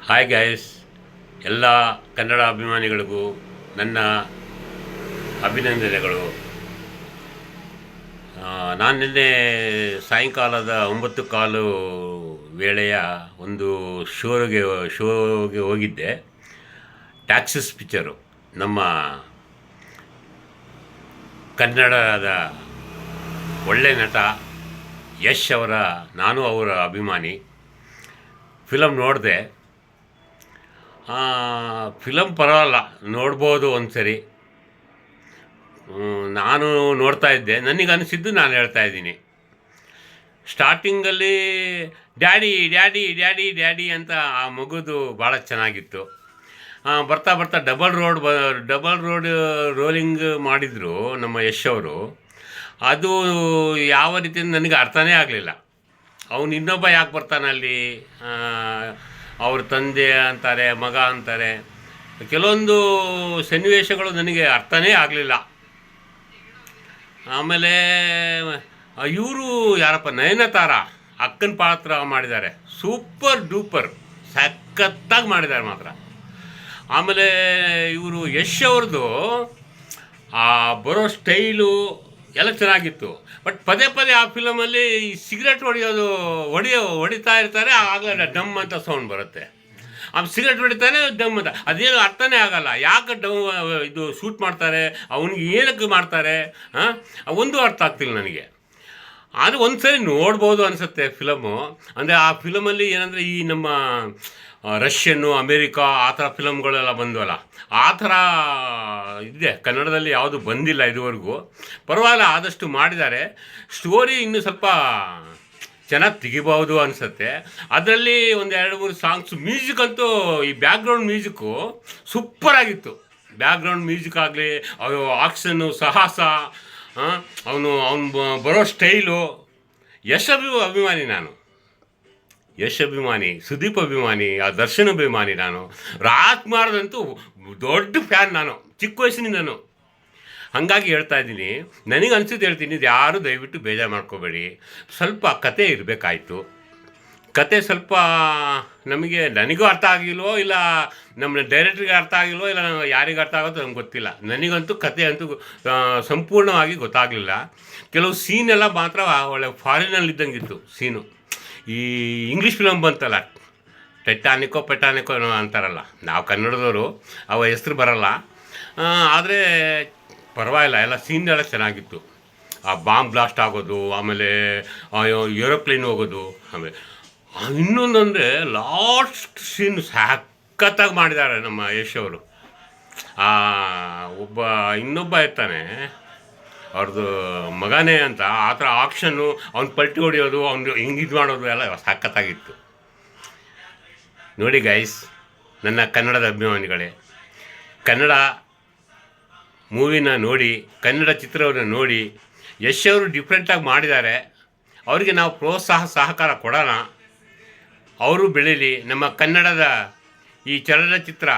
Hi guys, ಎಲ್ಲ ಕನ್ನಡ ಅಭಿಮಾನಿಗಳಿಗೂ ನನ್ನ ಅಭಿನಂದನೆಗಳು. ನಾನು ನಿನ್ನೆ ಸಾಯಂಕಾಲದ 9:15 ವೇಳೆಯ ಒಂದು ಶೋಗೆ ಹೋಗಿದ್ದೆ. ಟ್ಯಾಕ್ಸಿಸ್ ಪಿಕ್ಚರು, ನಮ್ಮ ಕನ್ನಡದ ಒಳ್ಳೆ ನಟ ಯಶ್ ಅವರ, ನಾನು ಅವರ ಅಭಿಮಾನಿ. ಫಿಲಮ್ ನೋಡಿದೆ. ಫಿಲಮ್ ಪರವಾಗಿಲ್ಲ, ನೋಡ್ಬೋದು ಒಂದು ಸರಿ. ನಾನು ನೋಡ್ತಾ ಇದ್ದೆ, ನನಗೆ ಅನಿಸಿದ್ದು ನಾನು ಹೇಳ್ತಾ ಇದ್ದೀನಿ. ಸ್ಟಾರ್ಟಿಂಗಲ್ಲಿ ಡ್ಯಾಡಿ ಡ್ಯಾಡಿ ಡ್ಯಾಡಿ ಡ್ಯಾಡಿ ಅಂತ ಆ ಮಗುದು ಭಾಳ ಚೆನ್ನಾಗಿತ್ತು. ಬರ್ತಾ ಬರ್ತಾ ಡಬಲ್ ರೋಡ್ ರೋಲಿಂಗ್ ಮಾಡಿದರು ನಮ್ಮ ಯಶ್ ಅವರು. ಅದು ಯಾವ ರೀತಿ ನನಗೆ ಅರ್ಥನೇ ಆಗಲಿಲ್ಲ. ಅವನು ಇನ್ನೊಬ್ಬ ಯಾಕೆ ಬರ್ತಾನೆ ಅಲ್ಲಿ? ಅವ್ರ ತಂದೆ ಅಂತಾರೆ, ಮಗ ಅಂತಾರೆ. ಕೆಲವೊಂದು ಸನ್ನಿವೇಶಗಳು ನನಗೆ ಅರ್ಥನೇ ಆಗಲಿಲ್ಲ. ಆಮೇಲೆ ಇವರು ಯಾರಪ್ಪ, ನಯನತಾರ ಅಕ್ಕನ ಪಾತ್ರ ಮಾಡಿದ್ದಾರೆ. ಸೂಪರ್ ಡೂಪರ್ ಸಖತ್ತಾಗಿ ಮಾಡಿದ್ದಾರೆ ಮಾತ್ರ. ಆಮೇಲೆ ಇವರು ಯಶ್ ಅವ್ರದ್ದು ಬರೋ ಸ್ಟೈಲು ಎಲ್ಲ ಚೆನ್ನಾಗಿತ್ತು. ಬಟ್ ಪದೇ ಪದೇ ಆ ಫಿಲಮಲ್ಲಿ ಸಿಗರೆಟ್ ಹೊಡಿತಾ ಇರ್ತಾರೆ. ಆಗಲ್ಲ, ಡಮ್ ಅಂತ ಸೌಂಡ್ ಬರುತ್ತೆ. ಸಿಗರೆಟ್ ಹೊಡಿತಾನೆ, ಡಮ್ ಅಂತ. ಅದೇನು ಅರ್ಥನೇ ಆಗಲ್ಲ. ಯಾಕೆ ಇದು ಶೂಟ್ ಮಾಡ್ತಾರೆ, ಅವನಿಗೆ ಏನಕ್ಕೆ ಮಾಡ್ತಾರೆ, ಒಂದು ಅರ್ಥ ಆಗ್ತಿಲ್ಲ ನನಗೆ. ಆದರೆ ಒಂದು ಸರಿ ನೋಡ್ಬೋದು ಅನಿಸುತ್ತೆ ಫಿಲಮು. ಅಂದರೆ ಆ ಫಿಲಮಲ್ಲಿ ಏನಂದರೆ, ಈ ನಮ್ಮ ರಷ್ಯನ್ನು, ಅಮೇರಿಕಾ ಆ ಥರ ಫಿಲಮ್ಗಳೆಲ್ಲ ಬಂದವಲ್ಲ, ಆ ಥರ ಇದೆ. ಕನ್ನಡದಲ್ಲಿ ಯಾವುದು ಬಂದಿಲ್ಲ ಇದುವರೆಗೂ. ಪರವಾಗಿಲ್ಲ, ಆದಷ್ಟು ಮಾಡಿದ್ದಾರೆ. ಸ್ಟೋರಿ ಇನ್ನೂ ಸ್ವಲ್ಪ ಚೆನ್ನಾಗಿ ತೆಗಿಬೋದು ಅನಿಸುತ್ತೆ. ಅದರಲ್ಲಿ ಒಂದು 2-3 ಸಾಂಗ್ಸ್, ಮ್ಯೂಸಿಕ್ ಅಂತೂ, ಈ ಬ್ಯಾಕ್ಗ್ರೌಂಡ್ ಮ್ಯೂಸಿಕ್ಕು ಸೂಪರಾಗಿತ್ತು. ಬ್ಯಾಕ್ಗ್ರೌಂಡ್ ಮ್ಯೂಸಿಕ್ ಆಗಲಿ, ಆಕ್ಷನ್ನು, ಸಾಹಸ, ಅವನು ಬರೋ ಸ್ಟೈಲು. ಯಶ್ ಅಭಿಮಾನಿ ನಾನು. ಯಶ್ ಅಭಿಮಾನಿ, ಸುದೀಪ್ ಅಭಿಮಾನಿ, ದರ್ಶನ್ ಅಭಿಮಾನಿ ನಾನು. ರಾಜ್ಕುಮಾರ್ದಂತೂ ದೊಡ್ಡ ಫ್ಯಾನ್ ನಾನು, ಚಿಕ್ಕ ವಯಸ್ಸಿನಿಂದನು. ಹಾಗಾಗಿ ಹೇಳ್ತಾ ಇದ್ದೀನಿ, ನನಗೆ ಅನಿಸಿದ್ದು ಹೇಳ್ತೀನಿ. ಇದು ಯಾರು ದಯವಿಟ್ಟು ಬೇಜಾರು ಮಾಡ್ಕೋಬೇಡಿ. ಸ್ವಲ್ಪ ಕತೆ ಇರಬೇಕಾಯ್ತು. ಕತೆ ಸ್ವಲ್ಪ ನನಗೂ ಅರ್ಥ ಆಗಿಲ್ವೋ, ಇಲ್ಲ ನಮ್ಮ ಡೈರೆಕ್ಟ್ರಿಗೆ ಅರ್ಥ ಆಗಿಲ್ವೋ, ಇಲ್ಲ ಯಾರಿಗೆ ಅರ್ಥ ಆಗುತ್ತೋ ನಮ್ಗೆ ಗೊತ್ತಿಲ್ಲ. ನನಗಂತೂ ಕತೆ ಅಂತೂ ಸಂಪೂರ್ಣವಾಗಿ ಗೊತ್ತಾಗಲಿಲ್ಲ. ಕೆಲವು ಸೀನೆಲ್ಲ ಮಾತ್ರ ಒಳ್ಳೆ ಫಾರಿನಲ್ಲಿ ಇದ್ದಂಗಿತ್ತು ಸೀನು. ಈ ಇಂಗ್ಲೀಷ್ ಫಿಲಮ್ ಬಂತಲ್ಲ, ಟೈಟಾನಿಕೋ ಅಂತಾರಲ್ಲ, ನಾವು ಕನ್ನಡದವರು, ಅವ ಹೆಸ್ರು ಬರಲ್ಲ. ಆದರೆ ಪರವಾಗಿಲ್ಲ, ಎಲ್ಲ ಸೀನ್ ಎಲ್ಲ ಚೆನ್ನಾಗಿತ್ತು. ಆ ಬಾಂಬ್ ಬ್ಲಾಸ್ಟ್ ಆಗೋದು, ಆಮೇಲೆ ಏರೋಪ್ಲೇನ್ ಹೋಗೋದು, ಆಮೇಲೆ ಇನ್ನೊಂದಂದರೆ ಲಾಸ್ಟ್ ಸೀನ್ ಸಖತ್ತಾಗಿ ಮಾಡಿದ್ದಾರೆ ನಮ್ಮ ಯಶ್ ಅವರು. ಇನ್ನೊಬ್ಬ ಇರ್ತಾನೆ, ಅವ್ರದ್ದು ಮಗನೇ ಅಂತ, ಆ ಥರ ಆಕ್ಷನ್ನು, ಅವ್ನು ಪಲ್ಟಿ ಹೊಡಿಯೋದು, ಅವ್ನು ಹಿಂಗೆ ಇದು ಮಾಡೋದು ಎಲ್ಲ ಸಖತ್ತಾಗಿತ್ತು. ನೋಡಿ ಗೈಸ್, ನನ್ನ ಕನ್ನಡದ ಅಭಿಮಾನಿಗಳೇ, ಕನ್ನಡ ಮೂವಿನ ನೋಡಿ, ಕನ್ನಡ ಚಿತ್ರವನ್ನು ನೋಡಿ. ಯಶ್ ಅವರು ಡಿಫ್ರೆಂಟಾಗಿ ಮಾಡಿದ್ದಾರೆ. ಅವರಿಗೆ ನಾವು ಪ್ರೋತ್ಸಾಹ ಸಹಕಾರ ಕೊಡೋಣ. ಅವರು ಬೆಳೀಲಿ. ನಮ್ಮ ಕನ್ನಡದ ಈ ಚಲನಚಿತ್ರ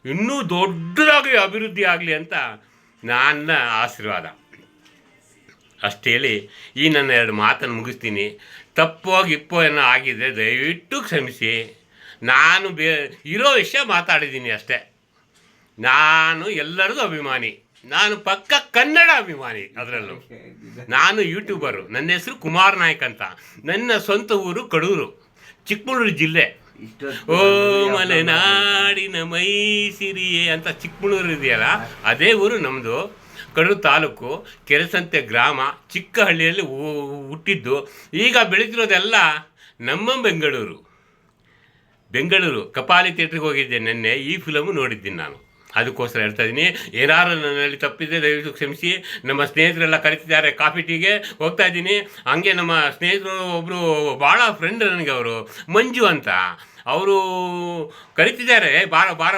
ಇನ್ನೂ ದೊಡ್ಡದಾಗಿ ಅಭಿವೃದ್ಧಿ ಆಗಲಿ ಅಂತ ನನ್ನ ಆಶೀರ್ವಾದ. ಅಷ್ಟು ಹೇಳಿ ಈ ನನ್ನ 2 ಮಾತನ್ನು ಮುಗಿಸ್ತೀನಿ. ತಪ್ಪೋ ಏನೋ ಆಗಿದೆ, ದಯವಿಟ್ಟು ಕ್ಷಮಿಸಿ. ನಾನು ಇರೋ ವಿಷಯ ಮಾತಾಡಿದ್ದೀನಿ ಅಷ್ಟೇ. ನಾನು ಎಲ್ಲರಿಗೂ ಅಭಿಮಾನಿ. ನಾನು ಪಕ್ಕ ಕನ್ನಡ ಅಭಿಮಾನಿ. ಅದರಲ್ಲೂ ನಾನು ಯೂಟ್ಯೂಬರು. ನನ್ನ ಹೆಸರು ಕುಮಾರ್ ನಾಯ್ಕ್ ಅಂತ. ನನ್ನ ಸ್ವಂತ ಊರು ಕಡೂರು, ಚಿಕ್ಕಮಗಳೂರು ಜಿಲ್ಲೆ. ಓ ಮಲೆನಾಡಿನ ಮೈಸಿರಿಯೇ ಅಂತ ಚಿಕ್ಕಮಗಳೂರು ಇದೆಯಲ್ಲ, ಅದೇ ಊರು ನಮ್ಮದು. ಕಡೂರು ತಾಲೂಕು, ಕೆರೆಸಂತೆ ಗ್ರಾಮ, ಚಿಕ್ಕ ಹಳ್ಳಿಯಲ್ಲಿ ಹುಟ್ಟಿದ್ದು. ಈಗ ಬೆಳೀತಿರೋದೆಲ್ಲ ನಮ್ಮ ಬೆಂಗಳೂರು ಕಪಾಲಿ ಥಿಯೇಟ್ರಿಗೆ ಹೋಗಿದ್ದೆ ನಿನ್ನೆ. ಈ ಫಿಲಮು ನೋಡಿದ್ದೀನಿ ನಾನು. ಅದಕ್ಕೋಸ್ಕರ ಹೇಳ್ತಾ ಇದ್ದೀನಿ. ಏನಾದ್ರು ನನ್ನಲ್ಲಿ ತಪ್ಪಿದೆ ದಯವಿಟ್ಟು ಕ್ಷಮಿಸಿ. ನಮ್ಮ ಸ್ನೇಹಿತರೆಲ್ಲ ಕರಿತಿದ್ದಾರೆ, ಕಾಫಿ ಟೀಗೆ ಹೋಗ್ತಾ ಇದ್ದೀನಿ. ಹಂಗೆ ನಮ್ಮ ಸ್ನೇಹಿತರು ಒಬ್ಬರು ಭಾಳ ಫ್ರೆಂಡ್ ನನಗೆ, ಅವರು ಮಂಜು ಅಂತ, ಅವರು ಕರಿತಿದ್ದಾರೆ,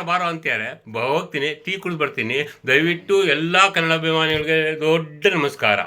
ಬಾರೋ ಅಂತಾರೆ. ಹೋಗ್ತೀನಿ, ಟೀ ಕುಡಿದು ಬರ್ತೀನಿ. ದಯವಿಟ್ಟು ಎಲ್ಲ ಕನ್ನಡ ಅಭಿಮಾನಿಗಳಿಗೆ ದೊಡ್ಡ ನಮಸ್ಕಾರ.